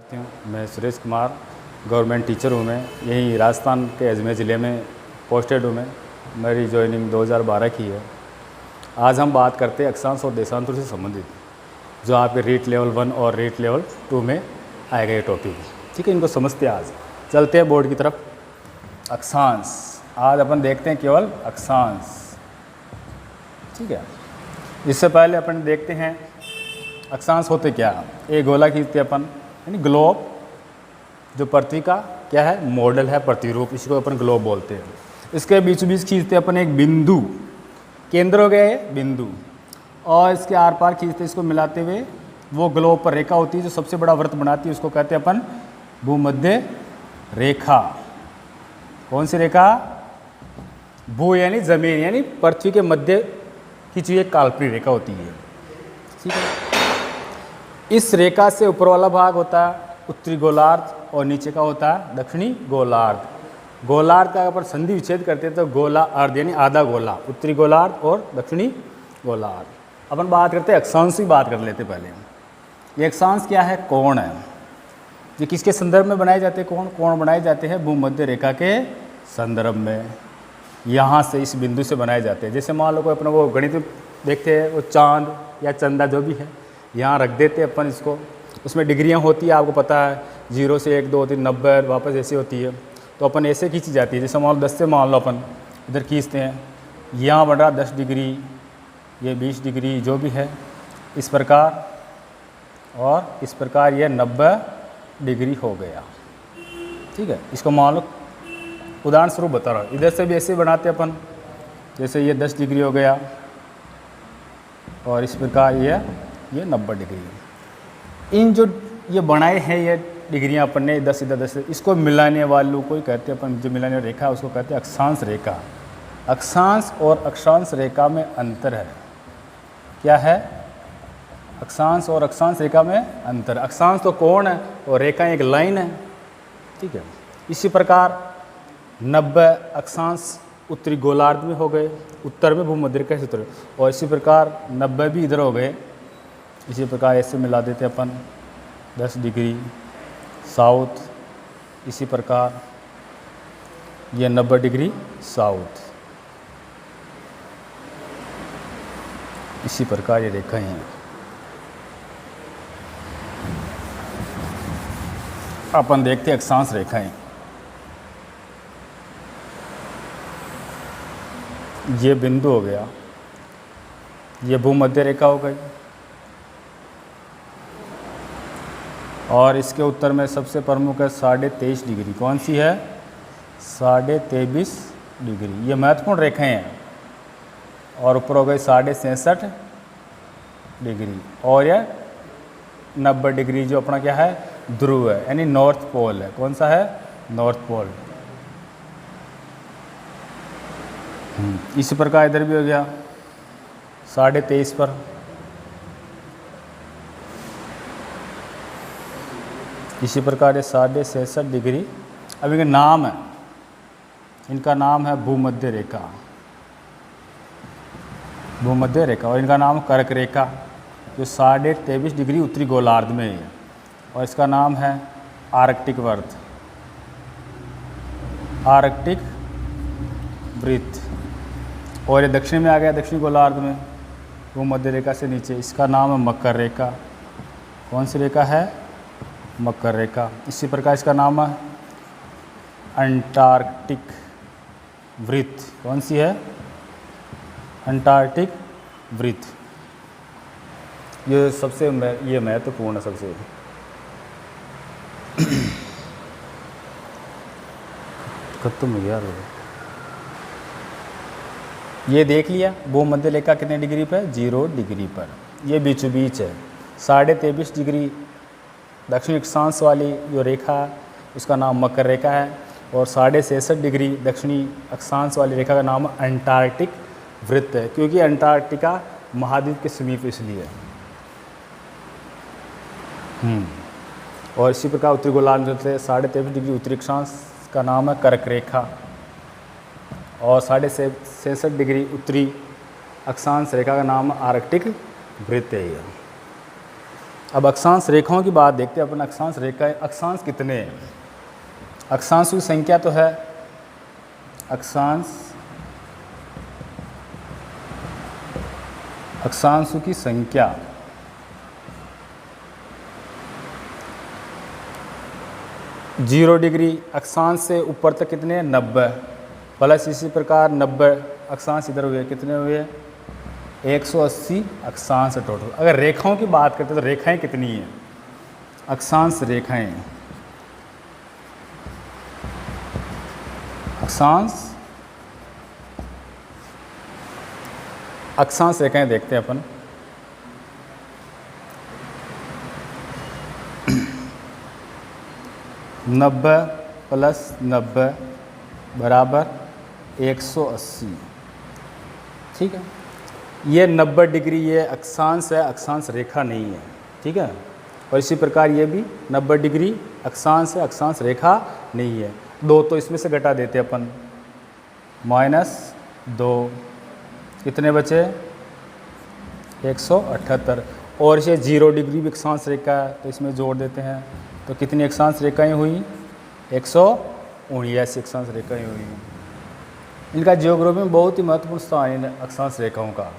मैं Suresh Kumar government teacher हूँ। मैं यहीं राजस्थान के अजमेर ज़िले में पोस्टेड हूँ। मैं मेरी जॉइनिंग 2012 की है। आज हम बात करते हैं अक्षांश और देशांतर से संबंधित, जो आपके रीट लेवल 1 और रीट लेवल 2 में आएगा ये टॉपिक। ठीक है, इनको समझते हैं। आज चलते हैं बोर्ड की तरफ। अक्षांश आज अपन देखते हैं केवल अक्षांश। ठीक है, इससे पहले अपन देखते हैं अक्षांश होते क्या। एक गोला खींचते हैं अपन, यानी ग्लोब, जो पृथ्वी का क्या है, मॉडल है, प्रतिरूप, इसको अपन ग्लोब बोलते हैं। इसके बीचों बीच खींचते हैं अपन एक बिंदु, केंद्र हो गया ये बिंदु, और इसके आर पार खींचते, इसको मिलाते हुए वो ग्लोब पर रेखा होती है जो सबसे बड़ा वृत्त बनाती है, उसको कहते हैं अपन भूमध्य रेखा। कौन सी रेखा? भू यानी जमीन, यानी पृथ्वी के मध्य खींची एक काल्पनिक रेखा होती है। ठीक है, इस रेखा से ऊपर वाला भाग होता है उत्तरी गोलार्ध और नीचे का होता है दक्षिणी गोलार्ध। गोलार्ध का अगर संधि विच्छेद करते हैं तो गोला अर्ध यानी आधा गोला, उत्तरी गोलार्ध और दक्षिणी गोलार्ध। अपन बात करते हैं अक्षांश की, बात कर लेते पहले। ये अक्षांश क्या है? कोण है। ये किसके संदर्भ में बनाए जाते हैं? कोण बनाए जाते हैं भूमध्य रेखा के संदर्भ में। यहाँ से इस बिंदु से बनाए जाते हैं। जैसे मान लो कोई अपना वो गणित देखते हैं, वो चांद या चंदा जो भी है, यहाँ रख देते हैं अपन इसको। उसमें डिग्रियाँ होती है, आपको पता है, 0 से 1 2 3 90 वापस ऐसी होती है। तो अपन ऐसे खींची जाती है। जैसे मान लो 10 से मान लो अपन इधर खींचते हैं, यहाँ बन रहा 10 डिग्री, ये 20 डिग्री जो भी है, इस प्रकार, और इस प्रकार ये 90 डिग्री हो गया। ठीक है, इसको मान लो उदाहरण स्वरूप बता रहा हूँ। इधर से भी ऐसे बनाते हैं अपन, जैसे ये 10 डिग्री हो गया और इस प्रकार ये 90 डिग्री। इन जो ये बनाए हैं ये डिग्रियाँ अपन ने 10 इधर 10, इसको मिलाने वालों को कहते हैं अपन, जो मिलाने वाली रेखा उसको कहते हैं अक्षांश रेखा। अक्षांश और अक्षांश रेखा में अंतर है। क्या है? अक्षांश और अक्षांश रेखा में अंतर। अक्षांश तो कोण है और रेखा एक लाइन है। ठीक है, इसी प्रकार 90 अक्षांश उत्तरी गोलार्ध में हो गए, उत्तर में भूमध्य रेखा से उत्तर, और इसी प्रकार 90 भी इधर हो गए। इसी प्रकार ऐसे मिला देते अपन 10 डिग्री साउथ, इसी प्रकार ये 90 डिग्री साउथ, इसी प्रकार ये रेखाएं हैं। अपन देखते हैं अक्षांश रेखाएं। ये बिंदु हो गया, ये भूमध्य रेखा हो गई, और इसके उत्तर में सबसे प्रमुख है 23.5 डिग्री। कौन सी है? 23.5 डिग्री। ये महत्वपूर्ण रेखाएं हैं। और ऊपर हो गई 66.5 डिग्री, और यह 90 डिग्री जो अपना क्या है, ध्रुव है, यानी नॉर्थ पोल है। कौन सा है? North pole. इसी प्रकार इधर भी हो गया 23.5 पर। इसी प्रकार ये 66.5 डिग्री। अब इनका नाम है, इनका नाम है भूमध्य रेखा, भूमध्य रेखा, और इनका नाम कर्क रेखा, जो 23.5 डिग्री उत्तरी गोलार्ध में है, और इसका नाम है आर्कटिक वृत्त, आर्कटिक वृत्त। और ये दक्षिण में आ गया, दक्षिणी गोलार्ध में भूमध्य रेखा से नीचे, इसका नाम है मकर रेखा। कौन सी रेखा है? मकर रेखा। इसी प्रकार इसका नाम है अंटार्कटिक वृत्त। कौन सी है? अंटार्कटिक वृत्त। ये सबसे ये महत्वपूर्ण है सबसे। खत्म हो गया। ये देख लिया भूमध्य रेखा कितने डिग्री पर? 0 डिग्री पर। ये बीचों बीच है। 23.5 डिग्री दक्षिण अक्षांश वाली जो रेखा है उसका नाम मकर रेखा है, और 66.5 डिग्री दक्षिणी अक्षांश वाली रेखा का नाम अंटार्कटिक वृत्त है, क्योंकि अंटार्कटिका महाद्वीप के समीप इसलिए। और इसी प्रकार उत्तरी गोलार्ध में 23.5 डिग्री उत्तरी अक्षांश का नाम है कर्क रेखा, और 66.5 डिग्री उत्तरी अक्षांश रेखा का नाम आर्कटिक वृत्त है। अब अक्षांश रेखाओं की बात देखते हैं अपन। अक्षांश रेखा, अक्षांश कितने हैं? अक्षांशों की संख्या तो है, अक्षांशों की संख्या 0 डिग्री अक्षांश से ऊपर तक कितने? 90 प्लस इसी प्रकार 90 अक्षांश इधर हुए, कितने हुए? 180 अक्षांश टोटल। अगर रेखाओं की बात करते तो रेखाएं कितनी हैं? अक्षांश रेखाएं, अक्षांश रेखाएं देखते हैं अपन। नब्बे प्लस 90 बराबर 180, ठीक है। ये 90 डिग्री ये अक्षांश है, अक्षांश रेखा नहीं है, ठीक है। और इसी प्रकार ये भी 90 डिग्री अक्षांश है, अक्षांश रेखा नहीं है। 2 तो इसमें से घटा देते अपन, -2, कितने बचे? 178। और इसे 0 डिग्री भी अक्षांश रेखा है तो इसमें जोड़ देते हैं, तो कितनी अक्षांश रेखाएं हुई? 179 अक्षांश रेखाएं हुई। इनका ज्योग्राफी में बहुत ही महत्वपूर्ण स्थान है अक्षांश रेखाओं का।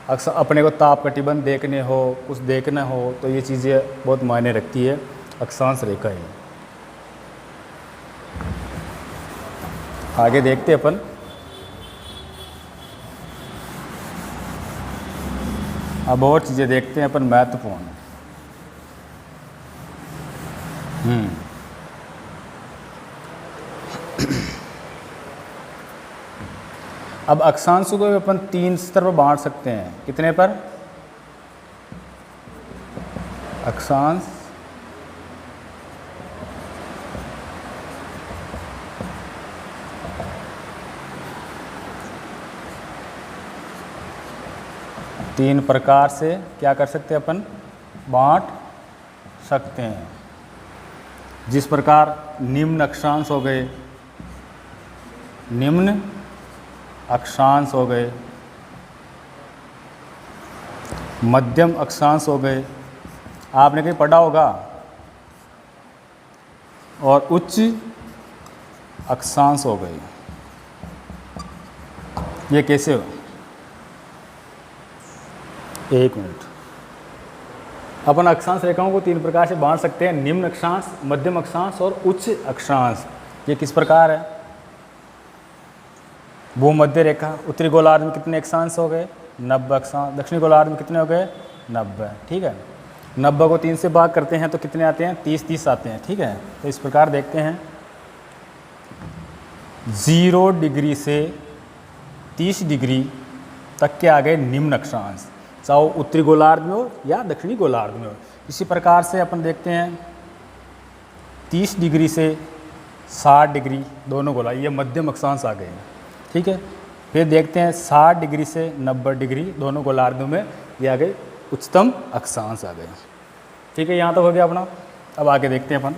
अक्सर अपने को ताप कटिबंध देखने हो, कुछ देखना हो तो ये चीज़ें बहुत मायने रखती है अक्षांश रेखाएं। आगे देखते अपन। अब और चीज़ें देखते हैं अपन महत्वपूर्ण। अब अक्षांशों को अपन 3 स्तर पर बांट सकते हैं। कितने पर? अक्षांश, तीन प्रकार से क्या कर सकते हैं अपन? बांट सकते हैं। जिस प्रकार निम्न अक्षांश हो गए, निम्न अक्षांश हो गए, मध्यम अक्षांश हो गए, आपने कहीं पढ़ा होगा, और उच्च अक्षांश हो गए। ये कैसे हो? एक मिनट। अपन अक्षांश रेखाओं को 3 प्रकार से बांट सकते हैं, निम्न अक्षांश, मध्यम अक्षांश और उच्च अक्षांश। ये किस प्रकार है? भूमध्य रेखा, उत्तरी गोलार्ध में कितने अक्षांश हो गए? 90 अक्षांश। दक्षिणी गोलार्ध में कितने हो गए? 90, ठीक है। 90 को 3 से भाग करते हैं तो कितने आते हैं? 30 आते हैं, ठीक है। तो इस प्रकार देखते हैं, 0 डिग्री से 30 डिग्री तक के आ गए निम्न अक्षांश, चाहे उत्तरी गोलार्ध में हो या दक्षिणी गोलार्ध में हो। इसी प्रकार से अपन देखते हैं 30 डिग्री से 60 डिग्री दोनों गोलार्ध, ये मध्यम अक्षांश आ गए, ठीक है। फिर देखते हैं 60 डिग्री से 90 डिग्री दोनों गोलार्धों में ये आ गए उच्चतम अक्षांश आ गए, ठीक है। यहाँ तक हो गया अपना। अब आगे देखते हैं अपन।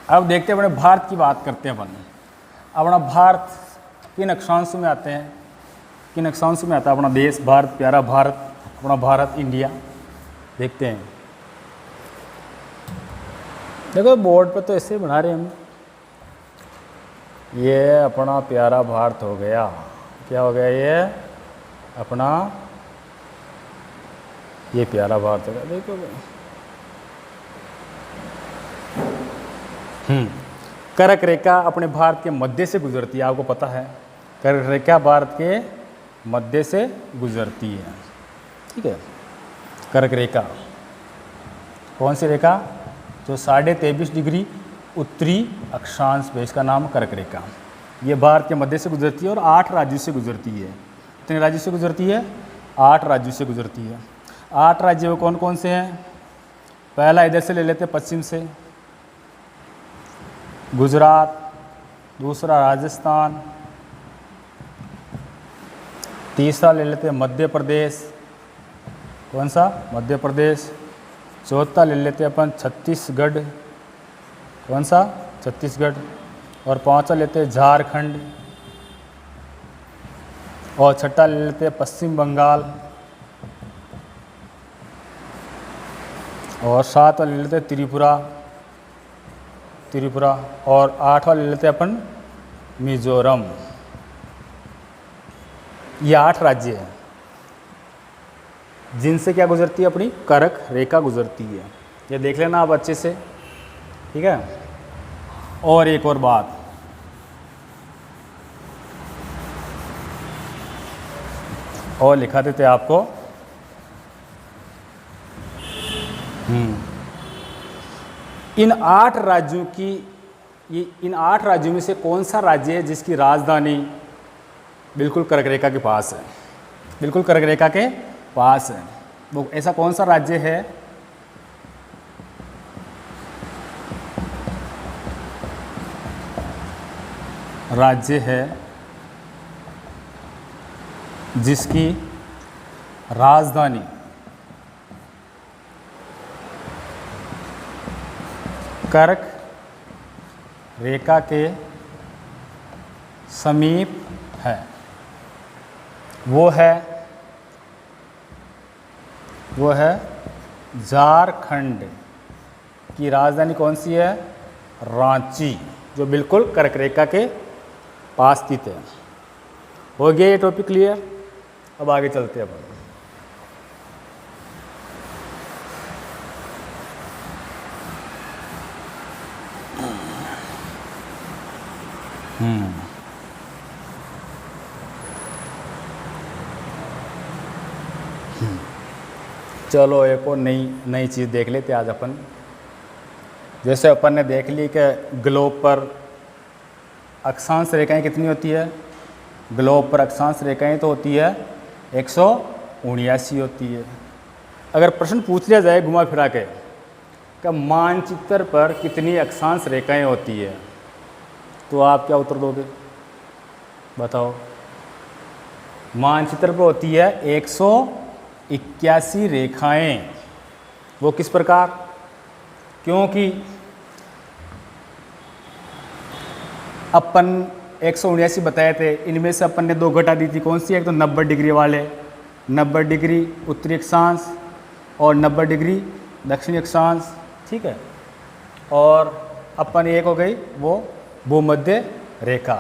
अब देखते हैं अपने भारत की बात करते हैं अपन। अपना भारत किन अक्षांशों में आते हैं? किन अक्षांशों में आता है अपना देश भारत, प्यारा भारत, अपना भारत इंडिया? देखते हैं। देखो बोर्ड पर तो ऐसे बना रहे हम। ये अपना प्यारा भारत हो गया। क्या हो गया? ये अपना ये प्यारा भारत हो गया। देखो कर्क रेखा अपने भारत के मध्य से गुजरती है, आपको पता है। कर्क रेखा भारत के मध्य से गुजरती है, ठीक है। कर्क रेखा कौन सी रेखा? जो 23.5 डिग्री उत्तरी अक्षांश पे, इसका नाम कर्क रेखा। ये भारत के मध्य से गुजरती है और 8 राज्यों से गुजरती है। कितने राज्यों से गुजरती है? 8 राज्यों से गुजरती है। 8 राज्य वो कौन कौन से हैं? पहला इधर से ले लेते हैं, पश्चिम से गुजरात, दूसरा राजस्थान, तीसरा ले लेते हैं मध्य प्रदेश। कौन सा? मध्य प्रदेश। चौथा ले लेते हैं अपन छत्तीसगढ़। कौन सा? छत्तीसगढ़। और पांचवा लेते हैं झारखंड। और छठा ले लेते हैं पश्चिम बंगाल। और 7 वाले ले लेते हैं त्रिपुरा, और 8 वाले ले लेते हैं अपन मिजोरम। ये 8 राज्य हैं जिनसे क्या गुजरती है, अपनी कर्क रेखा गुजरती है। ये देख लेना आप अच्छे से, ठीक है। और एक और बात, और लिखा देते आपको, इन 8 राज्यों की, इन 8 राज्यों में से कौन सा राज्य है जिसकी राजधानी बिल्कुल कर्क रेखा के पास है, बिल्कुल कर्क रेखा के पास है, वो ऐसा कौन सा राज्य है? राज्य है जिसकी राजधानी कर्क रेखा के समीप है, वो है झारखंड की राजधानी कौन सी है? रांची, जो बिल्कुल कर्क रेखा के पास स्थित है। हो गया ये टॉपिक क्लियर? अब आगे चलते हैं अपन। चलो एक और नई चीज़ देख लेते आज अपन। जैसे अपन ने देख ली कि ग्लोब पर अक्षांश रेखाएं कितनी होती है? ग्लोब पर अक्षांश रेखाएं तो होती है 179 होती है। अगर प्रश्न पूछ लिया जाए घुमा फिरा के कि मानचित्र पर कितनी अक्षांश रेखाएं होती है, तो आप क्या उत्तर दोगे? बताओ। मानचित्र पर होती है 181 रेखाएं। वो किस प्रकार? क्योंकि अपन 179 बताए थे, इनमें से अपन ने 2 घटा दी थी। कौन सी? एक तो 90 डिग्री वाले, 90 डिग्री उत्तरी अक्षांश और 90 डिग्री दक्षिणी अक्षांश, ठीक है। और अपन एक हो गई वो भूमध्य रेखा,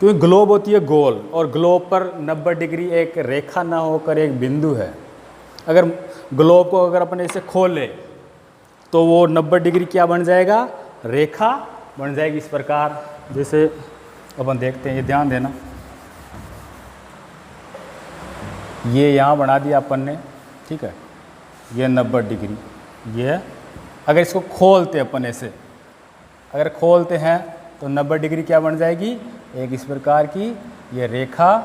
क्योंकि ग्लोब होती है गोल, और ग्लोब पर 90 डिग्री एक रेखा ना होकर एक बिंदु है। अगर ग्लोब को अगर अपन ऐसे खोले तो वो 90 डिग्री क्या बन जाएगा? रेखा बन जाएगी इस प्रकार। जैसे अपन देखते हैं, ये ध्यान देना, ये यहाँ बना दिया अपन ने, ठीक है। ये 90 डिग्री, ये अगर इसको खोलते अपन ऐसे, अगर खोलते हैं तो 90 डिग्री क्या बन जाएगी? एक इस प्रकार की ये रेखा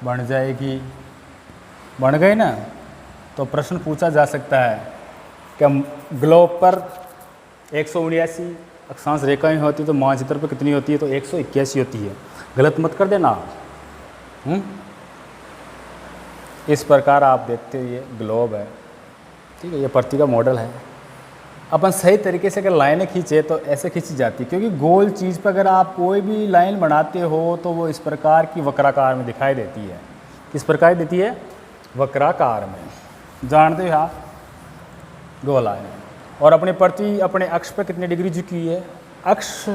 बन जाएगी। बन गई ना? तो प्रश्न पूछा जा सकता है कि ग्लोब पर 179 अक्षांश रेखाएं होती है, तो मानचित्र पर कितनी होती है? तो 181 होती है। गलत मत कर देना। इस प्रकार आप देखते हो ये ग्लोब है, ठीक है। ये पृथ्वी का मॉडल है। अपन सही तरीके से अगर लाइनें खींचे तो ऐसे खींची जाती है, क्योंकि गोल चीज़ पर अगर आप कोई भी लाइन बनाते हो तो वो इस प्रकार की वक्राकार में दिखाई देती है। किस प्रकार देती है? वक्राकार में। जानते हो आप गोलाएं। और अपने पृथ्वी अपने अक्ष पर कितने डिग्री झुकी हुई है? अक्ष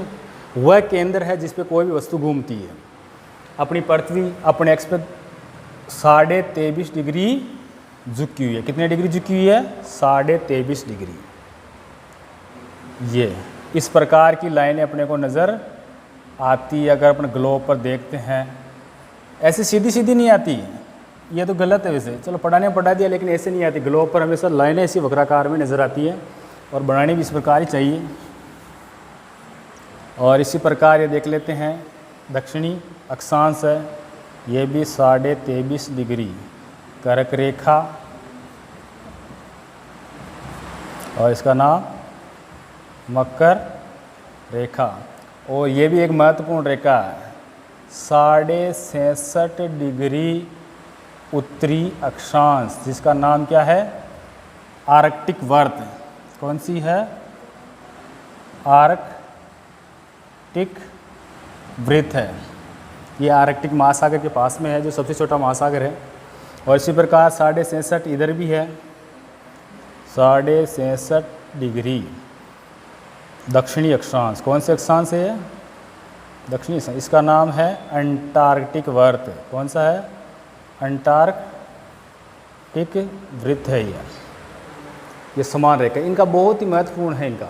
वह केंद्र है जिस पे कोई भी वस्तु घूमती है। अपनी पृथ्वी अपने अक्ष पर 23.5 डिग्री झुकी हुई है। कितने डिग्री झुकी हुई है? 23.5 डिग्री। ये इस प्रकार की लाइनें अपने को नज़र आती है। अगर अपन ग्लोब पर देखते हैं, ऐसे सीधी सीधी नहीं आती, ये तो गलत है वैसे, चलो पढ़ाने में पढ़ा दिया, लेकिन ऐसे नहीं आती। ग्लोब पर हमेशा लाइनें ऐसी वक्राकार में नज़र आती है, और बनानी भी इस प्रकार ही चाहिए। और इसी प्रकार ये देख लेते हैं, दक्षिणी अक्षांश है, ये भी 23.5 डिग्री कर्क रेखा, और इसका नाम मकर रेखा। और ये भी एक महत्वपूर्ण रेखा है, 66.5 डिग्री उत्तरी अक्षांश, जिसका नाम क्या है? आर्कटिक वर्त। कौन सी है? आर्कटिक वृत्त है। ये आर्कटिक महासागर के पास में है, जो सबसे छोटा महासागर है। और इसी प्रकार 66.5 इधर भी है, 66.5 डिग्री दक्षिणी अक्षांश। कौन से अक्षांश है ये? दक्षिणी अक्षांश। इसका नाम है अंटार्कटिक वर्त। कौन सा है? अंटार्कटिक वृत्त है ये समान रेखा। इनका बहुत ही महत्वपूर्ण है इनका।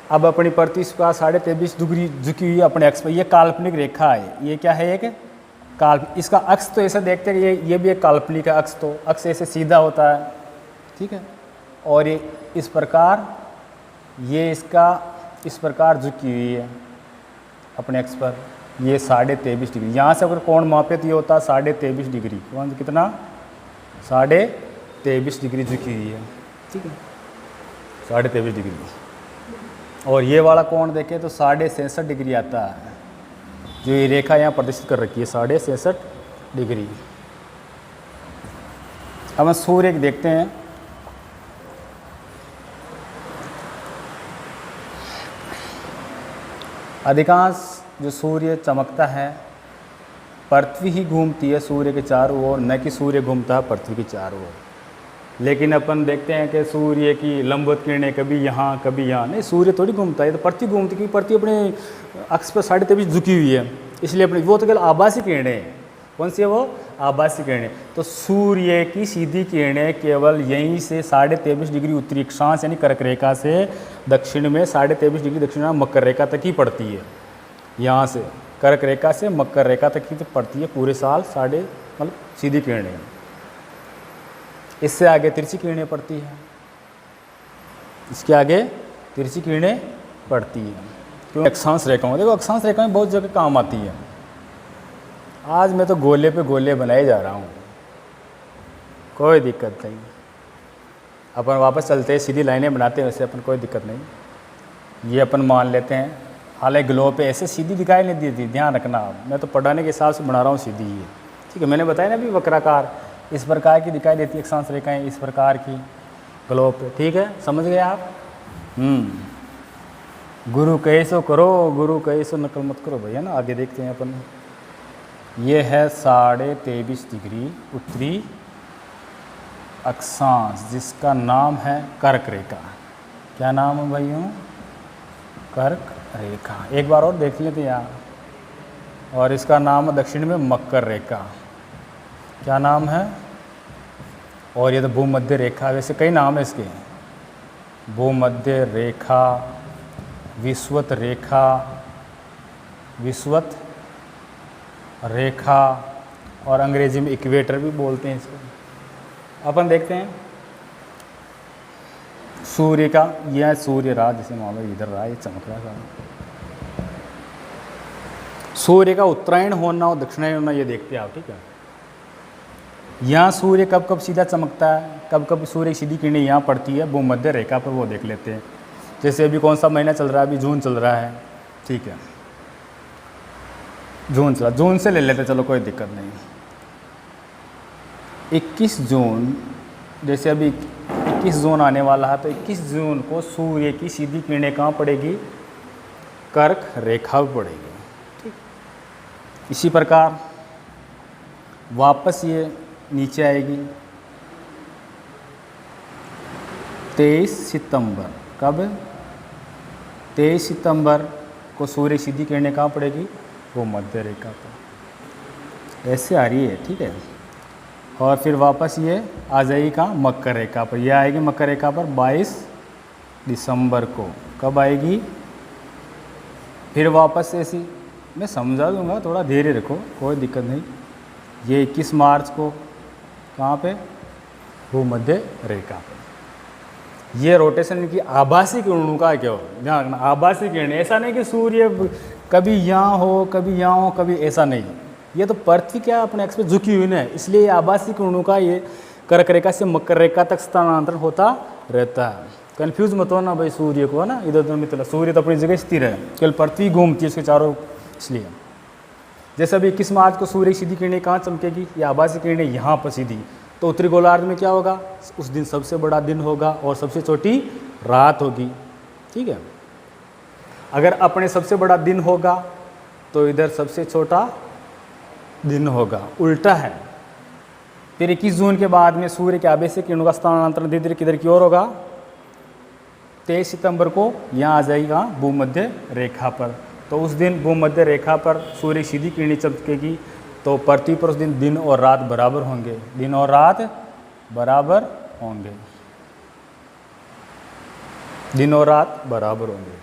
अब अपनी पृथ्वी का 23.5 डिग्री झुकी हुई अपने अक्ष पर, ये काल्पनिक रेखा है। ये क्या है? एक इसका अक्ष तो ऐसा देखते हैं, ये भी एक काल्पनिक है अक्ष। तो अक्ष ऐसे सीधा होता है, ठीक है, और ये इस प्रकार, ये इसका इस प्रकार झुकी हुई है अपने अक्ष पर। ये 23.5 डिग्री। यहाँ से अगर कोण मापे तो ये होता है 23.5 डिग्री। कौन कितना? 23.5 डिग्री झुकी हुई है, ठीक है, 23.5 डिग्री। और ये वाला कोण देखें तो 66.5 डिग्री आता है। जो ये रेखा यहाँ प्रदर्शित कर रखी है 66.5 डिग्री। अब हम सूर्य देखते हैं। अधिकांश जो सूर्य चमकता है, पृथ्वी ही घूमती है सूर्य के चारों ओर, न कि सूर्य घूमता है पृथ्वी के चारों ओर। लेकिन अपन देखते हैं कि सूर्य की लंबवत किरणें कभी यहाँ कभी यहाँ, नहीं, सूर्य थोड़ी घूमता है, तो पृथ्वी घूमती, क्योंकि पृथ्वी अपने अक्ष पर 23.5 झुकी हुई है, इसलिए अपनी वो तो केवल आभासी किरणें हैं। कौन सी है वो? आभासी किरणें। तो सूर्य की सीधी किरणें केवल यहीं से 23.5 डिग्री उत्तरी अक्षांश यानी कर्क रेखा से दक्षिण में 23.5 डिग्री दक्षिण में मकर रेखा तक ही पड़ती है। यहाँ से कर्क रेखा से मकर रेखा तक ही पड़ती है पूरे साल, मतलब सीधी किरणें। इससे आगे तिरछी किरणें पड़ती है, इसके आगे तिरछी किरणें पड़ती है। क्यों? अक्षांश रेखाओं, देखो अक्षांश रेखाएं बहुत जगह काम आती है। आज मैं तो गोले पे गोले बनाए जा रहा हूँ, कोई दिक्कत नहीं। अपन वापस चलते हैं, सीधी लाइनें बनाते हैं, वैसे अपन कोई दिक्कत नहीं। ये अपन मान लेते हैं, हालांकि ग्लोब पे ऐसे सीधी दिखाई नहीं देती, ध्यान रखना। मैं तो पढ़ाने के हिसाब से बना रहा हूँ सीधी ही, ठीक है। मैंने बताया ना अभी वक्राकार इस प्रकार की दिखाई देती है अक्षांश रेखाएं, इस प्रकार की ग्लोब पे, ठीक है, समझ गए आप? गुरु कहे सो करो, गुरु कहे सो नकल मत करो भैया ना। आगे देखते हैं अपन। ये है 23.5 डिग्री उत्तरी अक्षांश, जिसका नाम है कर्क रेखा। क्या नाम है भाइयों? कर्क रेखा। एक बार और देख लेते हैं यार। और इसका नाम है दक्षिण में मकर रेखा। क्या नाम है? और ये तो भूमध्य रेखा। वैसे कई नाम है इसके, भूमध्य रेखा, विषुवत रेखा, विषुवत रेखा, और अंग्रेजी में इक्वेटर भी बोलते हैं इसको। अपन देखते हैं सूर्य का, यह सूर्य रात जैसे मान लो इधर रहा, ये चमक रहा है। सूर्य का उत्तरायण होना और दक्षिणायन होना ये देखते हैं आप, ठीक है। यहाँ सूर्य कब कब सीधा चमकता है, कब कब सूर्य की सीधी किरणें यहाँ पड़ती है भूमध्य रेखा पर, वो देख लेते हैं। जैसे अभी कौन सा महीना चल रहा है? अभी जून चल रहा है, ठीक है, जून चला, जून से ले लेते, चलो कोई दिक्कत नहीं। 21 जून, जैसे अभी 21 जून आने वाला है, तो 21 जून को सूर्य की सीधी किरणें कहाँ पड़ेगी? कर्क रेखा पर पड़ेगी, ठीक। इसी प्रकार वापस ये नीचे आएगी 23 सितंबर। कब? 23 सितंबर को सूर्य सीधी किरणें कहाँ पड़ेगी? वो मध्य रेखा पर, ऐसे आ रही है, ठीक है। और फिर वापस ये आ जाएगी कहाँ? मकर रेखा पर। यह आएगी मकर रेखा पर 22 दिसंबर को। कब आएगी? फिर वापस ऐसी, मैं समझा दूंगा, थोड़ा धैर्य रखो, कोई दिक्कत नहीं। ये 21 मार्च को कहाँ पे? भूमध्य रेखा पर। ये रोटेशन इनकी आभासी किरणों का क्या हो, ध्यान रखना, आभासी किरण। ऐसा नहीं कि सूर्य कभी यहाँ हो कभी यहाँ हो कभी, ऐसा नहीं। ये तो पृथ्वी क्या अपने अक्ष पे झुकी हुई है, इसलिए ये आभासी किरणों का ये कर्क रेखा से मकर रेखा तक स्थानांतरण होता रहता है। कन्फ्यूज मत होना भाई सूर्य को, है ना, इधर उधर मित्र। सूर्य तो अपनी जगह स्थिर है, केवल पृथ्वी घूमती है उसके चारों, इसलिए। जैसे अभी 21 मार्च को सूर्य की सीधी किरणें कहाँ चमकेगी? ये आभासी किरणें यहाँ पर सीधी। तो उत्तरी गोलार्ध में क्या होगा? उस दिन सबसे बड़ा दिन होगा और सबसे छोटी रात होगी, ठीक है। अगर अपने सबसे बड़ा दिन होगा तो इधर सबसे छोटा दिन होगा, उल्टा है। फिर 21 जून के बाद में सूर्य के आभासी किरणों का स्थानांतरण धीरे धीरे किधर की ओर होगा? 23 सितंबर को यहाँ आ जाएगी कहाँ, भूमध्य रेखा पर। तो उस दिन भूमध्य रेखा पर सूर्य की सीधी किरणें चमकेगी, तो पृथ्वी पर उस दिन दिन और रात बराबर होंगे, दिन और रात बराबर होंगे, दिन और रात बराबर होंगे।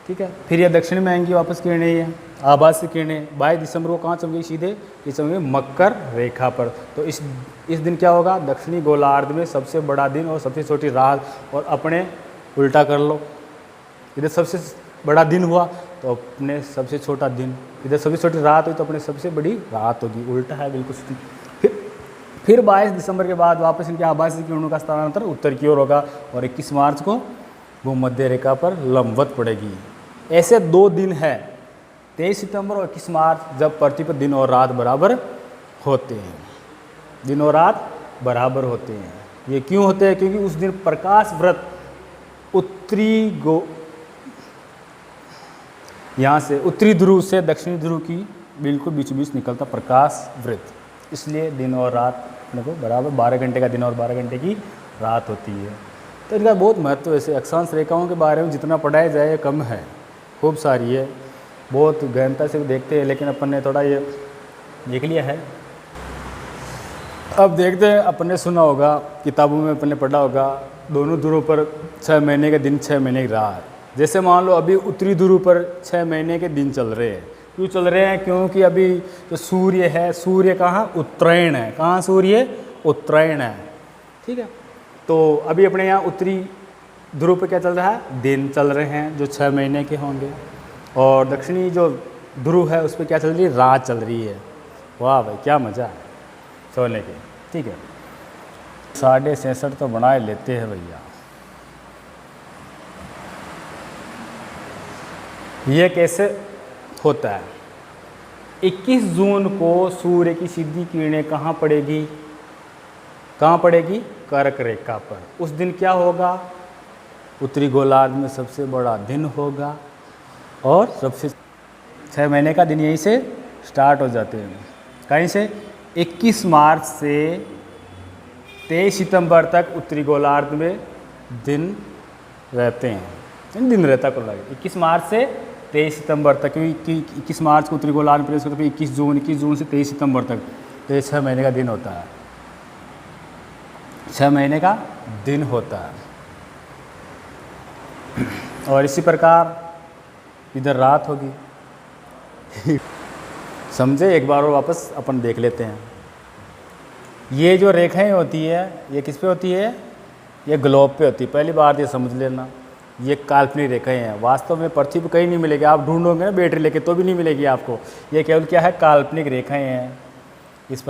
ठीक है, फिर ये दक्षिण में आएंगी वापस किरणें, ये आभासी किरणें 22 दिसंबर को कहाँ चमकेगी, सीधे ये चमकेगी मकर रेखा पर। तो इस दिन क्या होगा, दक्षिणी गोलार्ध में सबसे बड़ा दिन और सबसे छोटी रात। और अपने उल्टा कर लो, इधर सबसे बड़ा दिन हुआ तो अपने सबसे छोटा दिन, इधर सबसे छोटी रात हुई तो अपने सबसे बड़ी रात होगी, उल्टा है बिल्कुल। फिर 22 दिसंबर के बाद वापस इनके आभासी किरणों का स्थानांतर उत्तर की ओर होगा और 21 मार्च को भूमध्य रेखा पर लंबवत पड़ेगी। ऐसे 2 दिन है, 23 सितंबर और 21 मार्च, जब पृथ्वी पर दिन और रात बराबर होते हैं, दिन और रात बराबर होते हैं। ये क्यों होते हैं, क्योंकि उस दिन प्रकाश व्रत यहाँ से उत्तरी ध्रुव से दक्षिणी ध्रुव की बिल्कुल बीचों बीच निकलता प्रकाश वृत्त, इसलिए दिन और रात अपने को बराबर 12 घंटे का दिन और 12 घंटे की रात होती है। तो इनका बहुत महत्व है। ऐसे अक्षांश रेखाओं के बारे में जितना पढ़ाया जाए कम है, खूब सारी है, बहुत गहनता से देखते हैं, लेकिन अपन ने थोड़ा ये देख लिया है। अब देखते हैं, अपन ने सुना होगा, किताबों में अपन ने पढ़ा होगा, दोनों ध्रुवों पर 6 महीने के दिन 6 महीने की रात। जैसे मान लो अभी उत्तरी ध्रुव पर 6 महीने के दिन चल रहे हैं। क्यों चल रहे हैं, क्योंकि अभी जो सूर्य है, सूर्य कहाँ, उत्तरायण है, कहाँ सूर्य, उत्तरायण है। ठीक है, तो अभी अपने यहाँ उत्तरी ध्रुव पर क्या चल रहा है, दिन चल रहे हैं जो 6 महीने के होंगे, और दक्षिणी जो ध्रुव है उस पर क्या चल रही है, रात चल रही है। वाह भाई, क्या मज़ा है सोने के। ठीक है, 66.5 तो बना लेते हैं भैया। ये कैसे होता है, 21 जून को सूर्य की सीधी किरणें कहाँ पड़ेगी, कहाँ पड़ेगी, कर्क रेखा पर। उस दिन क्या होगा, उत्तरी गोलार्ध में सबसे बड़ा दिन होगा और सबसे 6 महीने का दिन यहीं से स्टार्ट हो जाते हैं। कहीं से 21 मार्च से 23 सितंबर तक उत्तरी गोलार्ध में दिन रहते हैं, दिन रहता को लगे 21 मार्च से 23 सितंबर तक, क्योंकि 21 मार्च को उत्तरी गोलार्ध में प्रवेश करते हैं, 21 जून से 23 सितंबर तक, तो ये 6 महीने का दिन होता है, 6 महीने का दिन होता है। और इसी प्रकार इधर रात होगी। समझे, एक बार और वापस अपन देख लेते हैं। ये जो रेखाएं होती है ये किस पे होती है, ये ग्लोब पे होती है। पहली बार ये समझ लेना, ये काल्पनिक रेखाएं हैं, वास्तव में पृथ्वी पर कहीं नहीं मिलेगी। आप ढूंढोगे ना बैटरी लेके तो भी नहीं मिलेगी आपको, ये केवल क्या है, काल्पनिक रेखाएं हैं। इस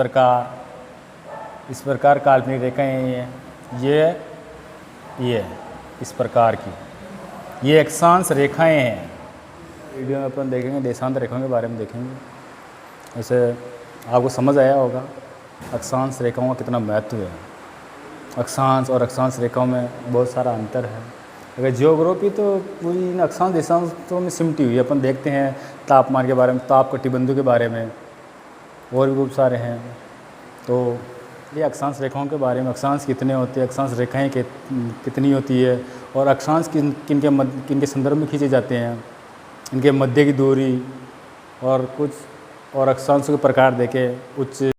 प्रकार काल्पनिक रेखाएं हैं ये इस प्रकार की, ये अक्षांश रेखाएं हैं। वीडियो में अपन देखेंगे देशांतर रेखाओं के बारे में देखेंगे। ऐसे आपको समझ आया होगा अक्षांश रेखाओं का कितना महत्व है। अक्षांश और अक्षांश रेखाओं में बहुत सारा अंतर है। अगर जियोग्राफी तो पूरी इन अक्षांश देशांतों में सिमटी हुई है। अपन देखते हैं तापमान के बारे में, ताप कटिबंधों के बारे में, और भी खूब सारे हैं। तो ये अक्षांश रेखाओं के बारे में, अक्षांश कितने होते हैं, अक्षांश रेखाएं कितनी होती है, और अक्षांश किनके संदर्भ में खींचे जाते हैं, इनके मध्य की दूरी और कुछ और अक्षांशों के प्रकार देखे, उच्च